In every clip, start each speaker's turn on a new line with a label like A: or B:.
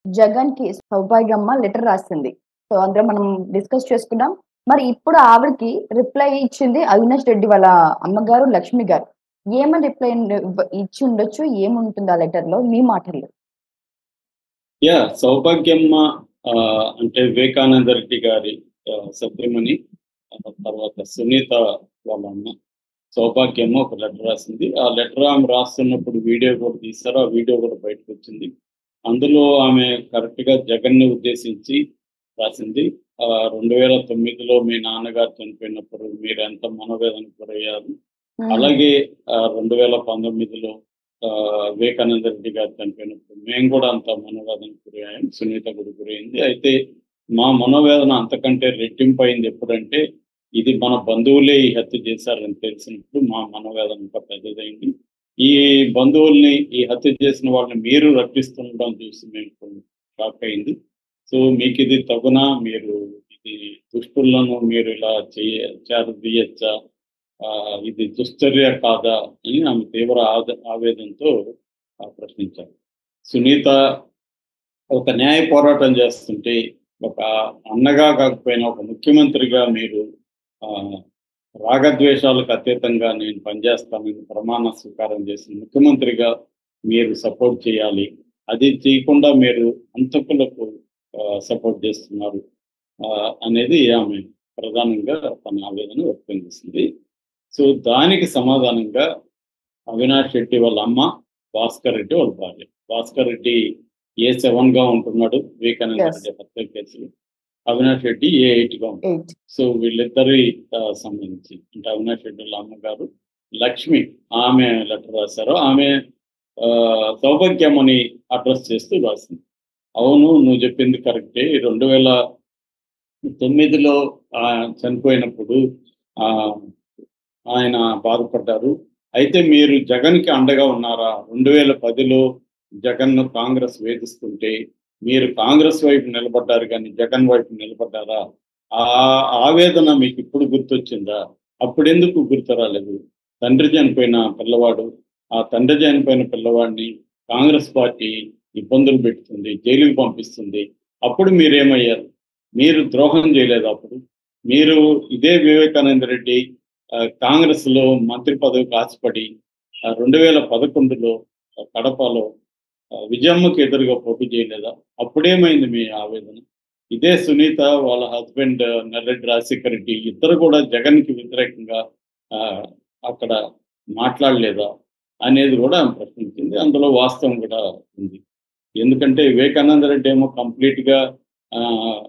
A: జగన్ కి సౌభాగ్యమ్మ లెటర్ రాసింది. సో అందులో మనం డిస్కస్ చేసుకున్నాం. మరి ఇప్పుడు ఆవిడకి రిప్లై ఇచ్చింది అవినాష్ రెడ్డి వాళ్ళ అమ్మగారు లక్ష్మి గారు. ఏమని రిప్లై ఇచ్చి ఉండొచ్చు? ఏముంటుంది ఆ లెటర్‌లో మీ మాటల్లో?
B: సౌభాగ్యమ్మ అంటే వివేకానంద రెడ్డి గారి సతీమణి. తర్వాత సునీత వాళ్ళ అమ్మ సౌభాగ్యమ్మ ఒక లెటర్ రాసింది. ఆ లెటర్ ఆమె రాస్తున్నప్పుడు వీడియో కూడా తీశారు. ఆ వీడియో కూడా బయటకొచ్చింది. అందులో ఆమె కరెక్ట్‌గా జగన్‌ని ఉద్దేశించి రాసింది. 2009లో మీ నాన్నగారు చనిపోయినప్పుడు మీరెంత మనోవేదనకు గురయ్యారు. అలాగే 2019లో వివేకానంద రెడ్డి గారు చనిపోయినప్పుడు మేము కూడా అంత మనోవేదనకు గురయ్యాం. సునీత కూడా గురైంది. అయితే మా మనోవేదన అంతకంటే రెట్టింపయింది ఎప్పుడంటే, ఇది మన బంధువులే ఈ హత్య చేశారని తెలిసినప్పుడు మా మనోవేదన ఇంకా పెద్దదైంది. ఈ బంధువుల్ని, ఈ హత్య చేసిన వాళ్ళని మీరు రక్షిస్తుండడం చూసి మేము షాక్ అయింది. సో మీకిది తగునా? మీరు ఇది దుష్టులను మీరు ఇలా చేరదీయొచ్చా? ఇది దుశ్చర్య కాదా? అని ఆమె తీవ్ర ఆవేదనతో ప్రశ్నించారు. సునీత ఒక న్యాయ పోరాటం చేస్తుంటే, ఒక అన్నగా కాకపోయినా ఒక ముఖ్యమంత్రిగా మీరు ఆహ్, రాగద్వేషాలకు అతీతంగా నేను పనిచేస్తానని ప్రమాణ స్వీకారం చేసిన ముఖ్యమంత్రిగా మీరు సపోర్ట్ చేయాలి. అది చేయకుండా మీరు హంతకులకు సపోర్ట్ చేస్తున్నారు అనేది ఆమె ప్రధానంగా తన ఆవేదన వ్యక్తం చేసింది. సో దానికి సమాధానంగా అవినాష్ రెడ్డి వాళ్ళ అమ్మ, భాస్కర్ రెడ్డి వాళ్ళ భార్య. భాస్కర్ రెడ్డి ఏ7గా ఉంటున్నాడు వివేకానంద
A: యెస్.
B: రెడ్డి హత్య కేసులో. అవినాష్ రెడ్డి ఏ8గా ఉంటాడు.
A: 8.
B: సో వీళ్ళిద్దరి సంబంధించి అంటే అవినాష్ రెడ్డి వాళ్ళ అమ్మగారు లక్ష్మి ఆమె లెటర్ రాశారు. ఆమె సౌభాగ్యమని అడ్రస్ చేస్తూ రాసింది. అవును, నువ్వు చెప్పింది కరెక్టే. 2009లో చనిపోయినప్పుడు ఆహ్, ఆయన బాధపడ్డారు. అయితే మీరు జగన్‌కి అండగా ఉన్నారా? 2010లో జగన్‌ను కాంగ్రెస్ వేధిస్తుంటే మీరు కాంగ్రెస్ వైపు నిలబడ్డారు గానీ, జగన్ వైపు నిలబడ్డారా? ఆ ఆవేదన మీకిప్పుడు గుర్తొచ్చిందా? అప్పుడెందుకు గుర్తు రాలేదు? తండ్రి చనిపోయిన పిల్లవాడు, ఆ తండ్రి చనిపోయిన పిల్లవాడిని కాంగ్రెస్ పార్టీ ఇబ్బందులు పెడుతుంది, జైలుకి పంపిస్తుంది. అప్పుడు మీరేమయ్యారు? మీరు ద్రోహం చేయలేదా అప్పుడు? మీరు ఇదే వివేకానంద రెడ్డి కాంగ్రెస్‌లో మంత్రి పదవికి ఆశపడి 2011లో కడపలో విజయమ్మకి ఎదురుగా పోటీ చేయలేదా? అప్పుడేమైంది మీ ఆవేదన? ఇదే సునీత వాళ్ళ హస్బెండ్ నర్రెడ్డి రాజశేఖర రెడ్డి ఇద్దరు కూడా జగన్‌కి వ్యతిరేకంగా ఆహ్, అక్కడ మాట్లాడలేదా? అనేది కూడా ఆమె ప్రశ్నించింది. అందులో వాస్తవం కూడా ఉంది. ఎందుకంటే వివేకానంద రెడ్డి ఏమో కంప్లీట్‌గా ఆహ్,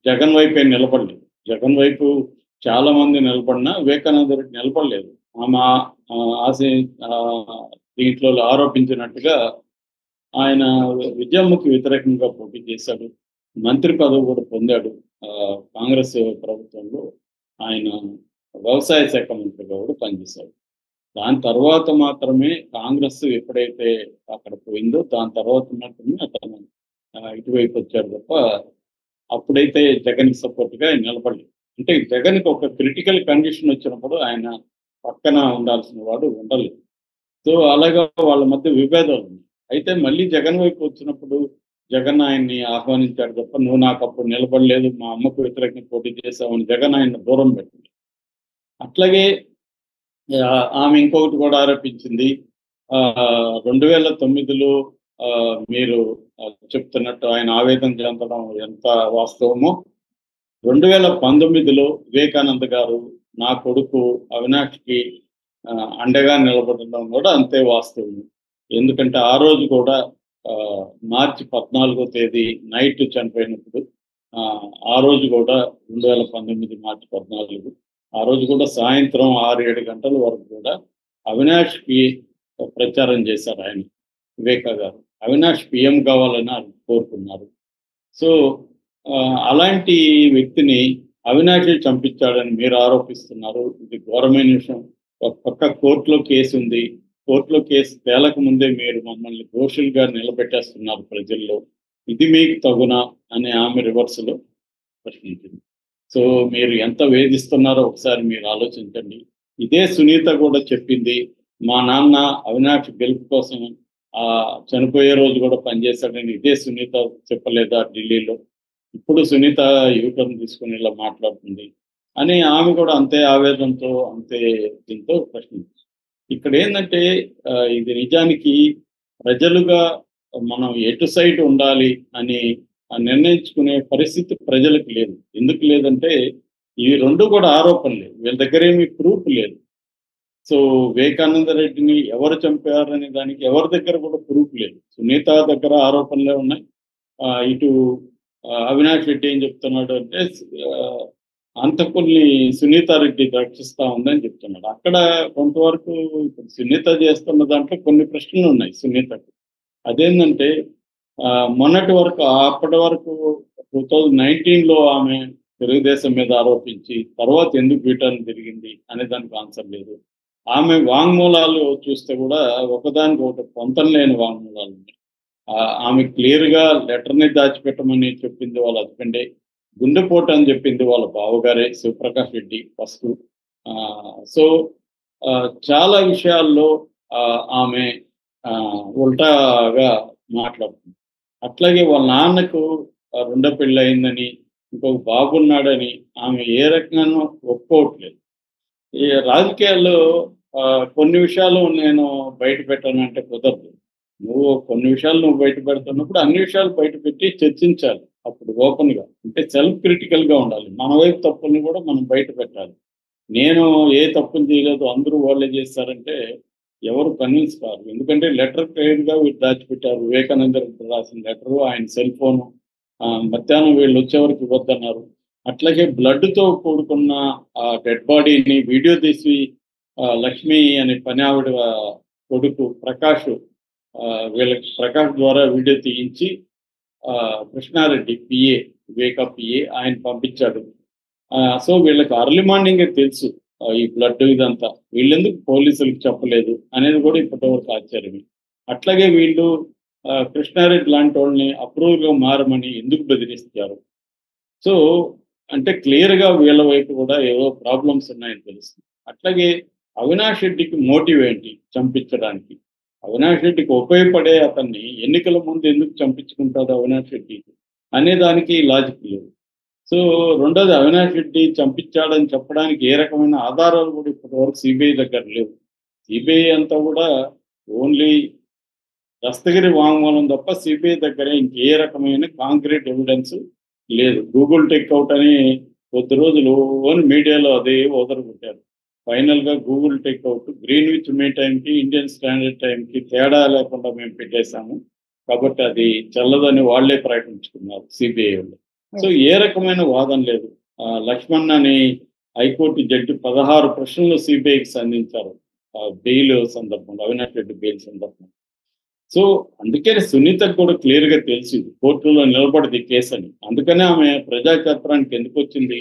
B: జగన్ వైపే నిలబడలేదు. జగన్ వైపు చాలా మంది నిలబడినా వివేకానంద రెడ్డి నిలబడలేదు. ఆమె ఆశి దీంట్లో ఆరోపించినట్టుగా ఆయన విజయమ్మకి వ్యతిరేకంగా పోటీ చేశాడు. మంత్రి పదవి కూడా పొందాడు. కాంగ్రెస్ ప్రభుత్వంలో ఆయన వ్యవసాయ శాఖ మంత్రిగా కూడా పనిచేశాడు. దాని తర్వాత మాత్రమే కాంగ్రెస్ ఎప్పుడైతే అక్కడ పోయిందో దాని తర్వాత మాత్రమే అతను ఇటువైపు వచ్చాడు తప్ప అప్పుడైతే జగన్‌కి సపోర్ట్‌గా ఆయన నిలబడలేదు. అంటే జగన్‌కి ఒక క్రిటికల్ కండిషన్ వచ్చినప్పుడు ఆయన పక్కన ఉండాల్సిన వాడు ఉండలేదు. సో, అలాగా వాళ్ళ మధ్య విభేదాలున్నాయి. అయితే మళ్ళీ జగన్ వైపు వచ్చినప్పుడు జగన్ ఆయన్ని ఆహ్వానించాడు తప్ప, "నువ్వు నాకప్పుడు నిలబడలేదు. మా అమ్మకు వ్యతిరేకంగా పోటీ చేశావని" జగన్ ఆయన్ని దూరం పెట్టాడు. అట్లాగే ఆమె ఇంకొకటి కూడా ఆరోపించింది. 2009లో మీరు చెప్తున్నట్టు ఆయన ఆవేదన చెందడం ఎంత వాస్తవమో, 2019లో వివేకానంద గారు నా కొడుకు అవినాష్‌కి అండగా నిలబడడం కూడా అంతే వాస్తవం. ఎందుకంటే ఆ రోజు కూడా ఆహ్, మార్చి 14 తేదీ నైట్ చనిపోయినప్పుడు ఆ రోజు కూడా 2019 మార్చి 14 ఆ రోజు కూడా సాయంత్రం 6, 7 గంటల వరకు కూడా అవినాష్‌కి ప్రచారం చేశారు ఆయన వివేకా గారు. అవినాష్ పీఎం కావాలని ఆయన కోరుకున్నారు. సో, అలాంటి వ్యక్తిని అవినాషే చంపించాడని మీరు ఆరోపిస్తున్నారు. ఇది ఘోరమైన విషయం. ఒక పక్క కోర్టులో కేసుంది. కోర్టులో కేసు తేలక ముందే మీరు మమ్మల్ని దోషులుగా నిలబెట్టేస్తున్నారు ప్రజల్లో. ఇది మీకు తగునా? అని ఆమె రివర్స్‌లో ప్రశ్నించింది. సో, మీరు ఎంత వేధిస్తున్నారో ఒకసారి మీరు ఆలోచించండి. ఇదే సునీత కూడా చెప్పింది. మా నాన్న అవినాష్ గెలుపు కోసం చనిపోయే రోజు కూడా పనిచేశాడని ఇదే సునీత చెప్పలేదా ఢిల్లీలో? ఇప్పుడు సునీత యూటర్న్ తీసుకుని ఇలా మాట్లాడుతుంది అని ఆమె కూడా అంతే ఆవేదనతో అంతే దీంతో ప్రశ్నించారు. ఇక్కడ ఏంటంటే ఇది నిజానికి ప్రజలుగా మనం ఎటు సైడ్ ఉండాలి అని నిర్ణయించుకునే పరిస్థితి ప్రజలకు లేదు. ఎందుకు లేదంటే ఇవి రెండు కూడా ఆరోపణలే, వీళ్ళ దగ్గర ఏమీ ప్రూఫ్ లేదు. సో వివేకానంద రెడ్డిని ఎవరు చంపారనే దానికి ఎవరి దగ్గర కూడా ప్రూఫ్ లేదు. సునీత దగ్గర ఆరోపణలే ఉన్నాయి. ఇటు అవినాష్ రెడ్డి ఏం చెప్తున్నాడు అంటే అంతకుల్ని సునీతారెడ్డి రక్షిస్తా ఉందని చెప్తున్నాడు. అక్కడ కొంతవరకు ఇప్పుడు సునీత చేస్తున్న దాంట్లో కొన్ని ప్రశ్నలు ఉన్నాయి సునీతకు. అదేంటంటే మొన్నటి వరకు అప్పటి వరకు 2019లో ఆమె తెలుగుదేశం మీద ఆరోపించి తర్వాత ఎందుకు రిటర్న్ తిరిగింది అనే దానికి ఆన్సర్ లేదు. ఆమె వాంగ్మూలాలు చూస్తే కూడా ఒకదానికి ఒకటి పొంతం లేని వాంగ్మూలాలు ఉన్నాయి. ఆమె క్లియర్గా లెటర్ని దాచిపెట్టమని చెప్పింది వాళ్ళ హస్బెండే, గుండెపోటు అని చెప్పింది వాళ్ళ బావగారే శివప్రకాష్ రెడ్డి ఫస్ట్. సో చాలా విషయాల్లో ఆమె ఉల్టాగా మాట్లాడుతుంది. అట్లాగే వాళ్ళ నాన్నకు రెండో పెళ్ళి అయిందని, ఇంకొక బాబు ఉన్నాడని ఆమె ఏ రకంగానూ ఒప్పుకోవట్లేదు. ఈ రాజకీయాల్లో కొన్ని విషయాలు నేను బయట పెట్టానంటే కుదరదు. కొన్ని విషయాలు నువ్వు బయట పెడుతున్నప్పుడు అన్ని విషయాలు బయట పెట్టి చర్చించాలి. అప్పుడు ఓపెన్గా అంటే సెల్ఫ్ క్రిటికల్గా ఉండాలి. మన వైపు తప్పుల్ని కూడా మనం బయట పెట్టాలి. నేను ఏ తప్పులు చేయలేదు అందరూ వాళ్ళే చేస్తారంటే ఎవరు కన్విన్స్ కాదు. ఎందుకంటే లెటర్ క్లియర్గా వీళ్ళు దాచిపెట్టారు. వివేకానంద రెడ్డి రాసిన లెటరు, ఆయన సెల్ ఫోను మధ్యాహ్నం వీళ్ళు వచ్చేవరకు ఇవ్వద్దన్నారు. అట్లాగే బ్లడ్తో కూడుకున్న ఆ డెడ్ బాడీని వీడియో తీసి లక్ష్మి అనే పని ఆవిడ కొడుకు ప్రకాష్ ప్రకాష్ ద్వారా వీడియో తీయించి కృష్ణారెడ్డి పిఏ వివేకా పిఏ ఆయన పంపించాడు. సో వీళ్ళకి అర్లీ మార్నింగే తెలుసు ఈ బ్లడ్ ఇదంతా, వీళ్ళెందుకు పోలీసులకు చెప్పలేదు అనేది కూడా ఇప్పటివరకు ఆశ్చర్యమే. అట్లాగే వీళ్ళు కృష్ణారెడ్డి లాంటి వాళ్ళని అప్రూవ్గా మారమని ఎందుకు బెదిరిస్తారు? సో అంటే క్లియర్గా వీళ్ళ వైపు కూడా ఏవో ప్రాబ్లమ్స్ ఉన్నాయని తెలుస్తుంది. అట్లాగే అవినాష్ రెడ్డికి మోటివ్ ఏంటి చంపించడానికి? అవినాష్ రెడ్డికి ఉపయోగపడే అతన్ని ఎన్నికల ముందు ఎందుకు చంపించుకుంటాడు అవినాష్ రెడ్డి అనే దానికి లాజిక్ లేదు. సో రెండోది, అవినాష్ రెడ్డి చంపించాడని చెప్పడానికి ఏ రకమైన ఆధారాలు కూడా ఇప్పటివరకు సిబిఐ దగ్గర లేవు. సిబిఐ అంతా కూడా ఓన్లీ దస్తగిరి వాంగ్మూలం తప్ప సిబిఐ దగ్గర ఇంకే రకమైన కాంక్రీట్ ఎవిడెన్స్ లేదు. గూగుల్ టేక్అవుట్ అని కొద్ది రోజులు మీడియాలో అదే ఓదరగొట్టారు. ఫైనల్గా గూగుల్ టేక్అవుట్ గ్రీన్విచ్ మీ టైంకి ఇండియన్ స్టాండర్డ్ టైంకి తేడా లేకుండా మేము పెట్టేశాము కాబట్టి అది చెల్లదని వాళ్లే ప్రకటించుకున్నారు సిబిఐ వాళ్ళు. సో ఏ రకమైన వాదన లేదు. లక్ష్మణ్ అని హైకోర్టు జడ్జి 16 ప్రశ్నలు సిబిఐకి సంధించారు బెయిల్ సందర్భంగా, అవినాష్ రెడ్డి బెయిల్ సందర్భంగా. సో అందుకే సునీతకు కూడా క్లియర్గా తెలిసింది కోర్టులో నిలబడింది కేసు అని. అందుకనే ఆమె ప్రజాక్షేత్రానికి ఎందుకు వచ్చింది?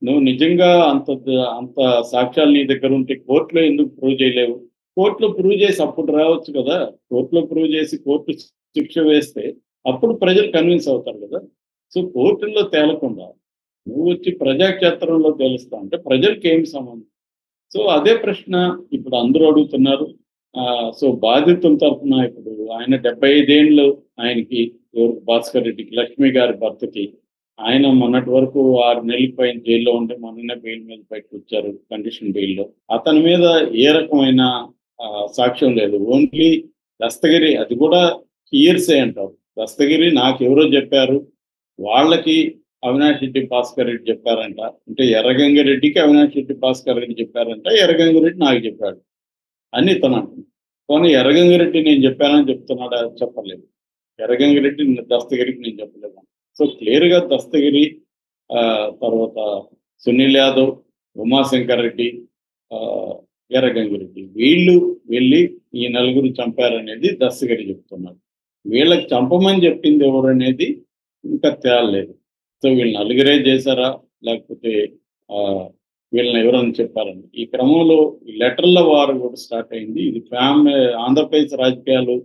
B: నువ్వు నిజంగా అంత సాక్ష్యాలు నీ దగ్గర ఉంటే కోర్టులో ఎందుకు ప్రూవ్ చేయలేవు? కోర్టులో ప్రూవ్ చేసి అప్పుడు రావచ్చు కదా. కోర్టులో ప్రూవ్ చేసి కోర్టు శిక్ష వేస్తే అప్పుడు ప్రజలు కన్విన్స్ అవుతారు కదా. సో కోర్టుల్లో తేలకుండా నువ్వు వచ్చి ప్రజాక్షేత్రంలో తెలుస్తా అంటే ప్రజలకు ఏమి సంబంధం? సో అదే ప్రశ్న ఇప్పుడు అందరూ అడుగుతున్నారు. సో బాధితుల తరఫున ఇప్పుడు ఆయన 75 ఏళ్ళు ఆయనకి, భాస్కర్ రెడ్డికి, లక్ష్మి గారి భర్తకి, ఆయన మొన్నటి వరకు 6 నెలల పైన జైల్లో ఉంటే మొన్ననే బెయిల్ మీద బయటకు వచ్చారు కండిషన్ బెయిల్లో. అతని మీద ఏ రకమైన సాక్ష్యం లేదు. ఓన్లీ దస్తగిరి, అది కూడా హియర్సే అంటారు. దస్తగిరి నాకు ఎవరో చెప్పారు, వాళ్ళకి అవినాష్ రెడ్డి భాస్కర్ రెడ్డి చెప్పారంట, అంటే ఎర్రగంగిరెడ్డికి అవినాష్ రెడ్డి భాస్కర్ రెడ్డి చెప్పారంట, ఎర్రగంగిరెడ్డి నాకు చెప్పాడు అని తను అంటుంది. కానీ ఎర్రగంగిరెడ్డి నేను చెప్పానని చెప్తున్నాడా? చెప్పలేదు. ఎర్రగంగిరెడ్డి దస్తగిరికి నేను చెప్పలేదు. సో క్లియర్గా దస్తగిరి, తర్వాత సునీల్ యాదవ్, ఉమాశంకర్ రెడ్డి, ఎర్రగంగిరెడ్డి వీళ్ళు వెళ్ళి ఈ నలుగురు చంపారనేది దస్తగిరి చెప్తున్నారు. వీళ్ళకి చంపమని చెప్పింది ఎవరు అనేది ఇంకా తేలలేదు. సో వీళ్ళు నలుగురే చేశారా లేకపోతే వీళ్ళని ఎవరని చెప్పారని ఈ క్రమంలో ఈ లెటర్ల వారు కూడా స్టార్ట్ అయింది. ఇది ఆంధ్రప్రదేశ్ రాజకీయాలు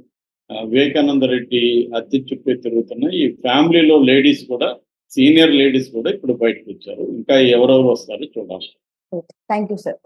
B: వివేకానంద రెడ్డి హత్య చుట్టూ తిరుగుతున్న ఈ ఫ్యామిలీలో లేడీస్ కూడా, సీనియర్ లేడీస్ కూడా ఇప్పుడు బయటకు వచ్చారు. ఇంకా ఎవరెవరు వస్తారో చూడాలి.
A: Thank you sir.